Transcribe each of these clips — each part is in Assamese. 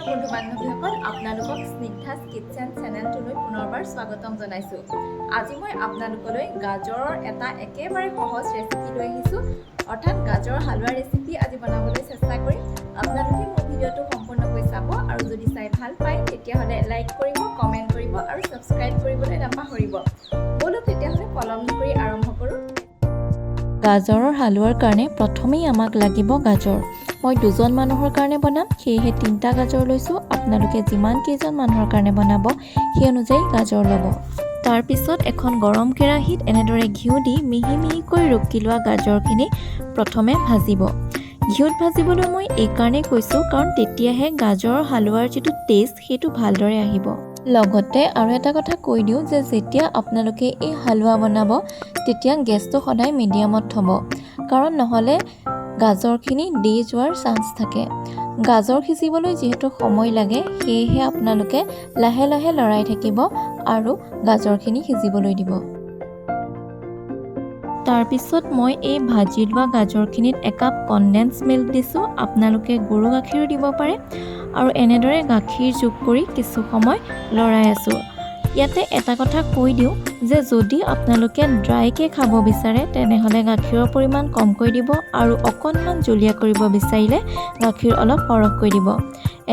নমস্কাৰ বন্ধু বান্ধৱীসকল, আপোনালোকক স্নিগ্ধাছ কিটচেন চেনেলটোলৈ পুনৰবাৰ স্বাগতম জনাইছোঁ। আজি মই আপোনালোকলৈ গাজৰৰ এটা একেবাৰে সহজ ৰেচিপি লৈ আহিছোঁ, অৰ্থাৎ গাজৰৰ হালোৱা ৰেচিপি আজি বনাবলৈ চেষ্টা কৰিম। আপোনালোকে মোৰ ভিডিঅ'টো সম্পূৰ্ণকৈ চাব আৰু যদি চাই ভাল পায় তেতিয়াহ'লে লাইক কৰিব, কমেণ্ট কৰিব আৰু ছাবস্ক্ৰাইব কৰিবলৈ নাপাহৰিব। ব'লক তেতিয়াহ'লে পলম নকৰি আৰম্ভ কৰোঁ। গাজৰৰ হালোৱাৰ কাৰণে প্ৰথমেই আমাক লাগিব গাজৰ। মই 2জন মানুহৰ কাৰণে বনাম, সেয়েহে 3টা গাজৰ লৈছোঁ। আপোনালোকে যিমান কেইজন মানুহৰ কাৰণে বনাব সেই অনুযায়ী গাজৰ ল'ব। তাৰপিছত এখন গৰম কেৰাহীত এনেদৰে ঘিউ দি মিহি মিহিকৈ ৰুকি লোৱা গাজৰখিনি প্ৰথমে ভাজিব। ঘিউত ভাজিবলৈ মই এইকাৰণেই কৈছোঁ কাৰণ তেতিয়াহে গাজৰৰ হালোৱাৰ যিটো টেষ্ট সেইটো ভালদৰে আহিব। লগতে আৰু এটা কথা কৈ দিওঁ যে যেতিয়া আপোনালোকে এই হালোৱা বনাব তেতিয়া গেছটো সদায় মিডিয়ামত থ'ব, কাৰণ নহ'লে গাজৰখিনি দি যোৱাৰ চান্স থাকে। গাজৰ সিজিবলৈ যিহেতু সময় লাগে, সেয়েহে আপোনালোকে লাহে লাহে লৰাই থাকিব আৰু গাজৰখিনি সিজিবলৈ দিব। তাৰপিছত মই এই ভাজি লোৱা গাজৰখিনিত একাপ কনডেন্স মিল্ক দিছোঁ। আপোনালোকে গৰু গাখীৰো দিব পাৰে আৰু এনেদৰে গাখীৰ যোগ কৰি কিছু সময় লৰাই আছোঁ। ইয়াতে এটা কথা কৈ দিওঁ যে যদি আপোনালোকে ড্ৰাইকৈ খাব বিচাৰে তেনেহ'লে গাখীৰৰ পৰিমাণ কমকৈ দিব আৰু অকণমান জুলীয়া কৰিব বিচাৰিলে গাখীৰ অলপ সৰহকৈ দিব।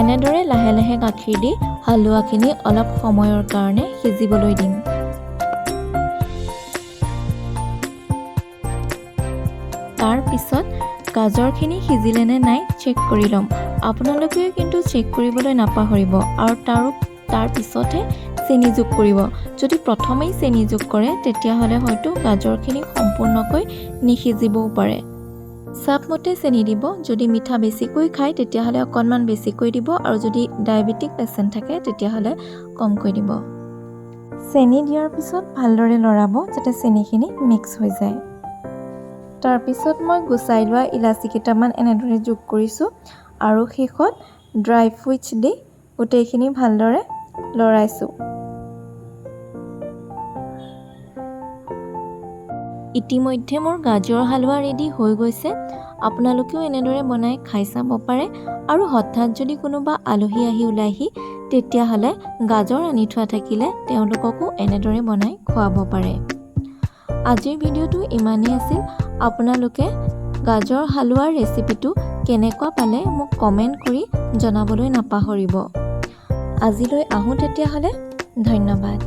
এনেদৰে লাহে লাহে গাখীৰ দি হালোৱাখিনি অলপ সময়ৰ কাৰণে সিজিবলৈ দিম। তাৰপিছত গাজৰখিনি সিজিলে নে নাই চেক কৰি ল'ম। আপোনালোকেও কিন্তু চেক কৰিবলৈ নাপাহৰিব আৰু তাৰ পিছতহে চেনি যোগ কৰিব। যদি প্ৰথমেই চেনি যোগ কৰে তেতিয়াহ'লে হয়তো গাজৰখিনি সম্পূৰ্ণকৈ নিসিজিবও পাৰে। চাপমতে চেনি দিব। যদি মিঠা বেছিকৈ খায় তেতিয়াহ'লে অকণমান বেছিকৈ দিব আৰু যদি ডায়েবেটিক পেচেণ্ট থাকে তেতিয়াহ'লে কমকৈ দিব। চেনি দিয়াৰ পিছত ভালদৰে লৰাব যাতে চেনিখিনি মিক্স হৈ যায়। তাৰপিছত মই গুচাই লোৱা ইলাচি কেইটামান এনেদৰে যোগ কৰিছোঁ আৰু শেষত ড্ৰাই ফ্ৰুইটছ দি গোটেইখিনি ভালদৰে লৰাইছোঁ। ইতিমধ্যে মোৰ গাজৰ হালোৱা ৰেডি হৈ গৈছে। আপোনালোকেও এনেদৰে বনাই খাই চাব পাৰে আৰু হঠাৎ যদি কোনোবা আলহী আহি ওলাইহি তেতিয়াহ'লে গাজৰ আনি থোৱা থাকিলে তেওঁলোককো এনেদৰে বনাই খুৱাব পাৰে। আজিৰ ভিডিঅ'টো ইমানেই আছিল। আপোনালোকে গাজৰ হালোৱাৰ ৰেচিপিটো কেনেকুৱা পালে মোক কমেণ্ট কৰি জনাবলৈ নাপাহৰিব। আজিলৈ আহোঁ তেতিয়াহ'লে, ধন্যবাদ।